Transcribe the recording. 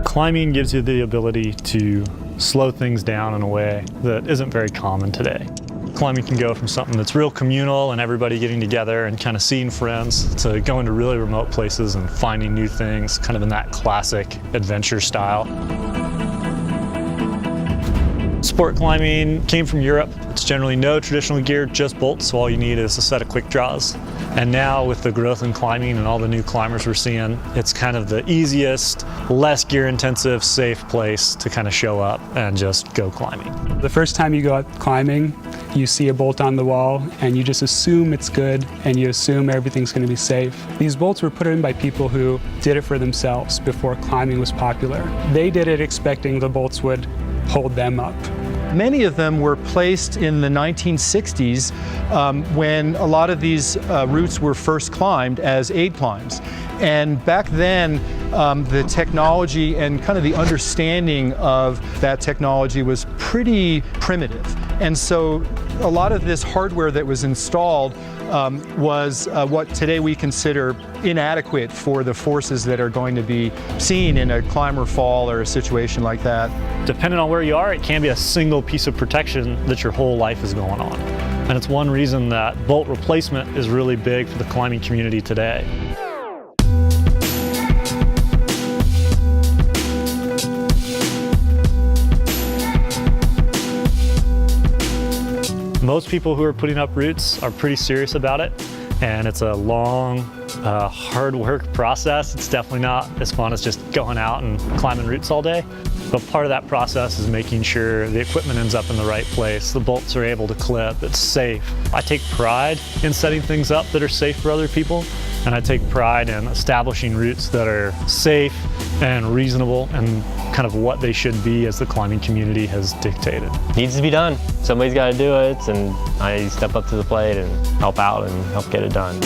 Climbing gives you the ability to slow things down in a way that isn't very common today. Climbing can go from something that's real communal and everybody getting together and kind of seeing friends to going to really remote places and finding new things, kind of in that classic adventure style. Sport climbing came from Europe. It's generally no traditional gear, just bolts, so all you need is a set of quick draws. And now with the growth in climbing and all the new climbers we're seeing, it's kind of the easiest, less gear intensive, safe place to kind of show up and just go climbing. The first time you go out climbing, you see a bolt on the wall and you just assume it's good and you assume everything's going to be safe. These bolts were put in by people who did it for themselves before climbing was popular. They did it expecting the bolts would hold them up. Many of them were placed in the 1960s when a lot of these routes were first climbed as aid climbs. And back then, the technology and kind of the understanding of that technology was pretty primitive. And so a lot of this hardware that was installed was what today we consider inadequate for the forces that are going to be seen in a climb or fall or a situation like that. Depending on where you are, it can be a single piece of protection that your whole life is going on. And it's one reason that bolt replacement is really big for the climbing community today. Most people who are putting up routes are pretty serious about it, and it's a long, hard work process. It's definitely not as fun as just going out and climbing routes all day. But part of that process is making sure the equipment ends up in the right place, the bolts are able to clip, it's safe. I take pride in setting things up that are safe for other people, and I take pride in establishing routes that are safe and reasonable and kind of what they should be as the climbing community has dictated. Needs to be done. Somebody's got to do it, and I step up to the plate and help out and help get it done.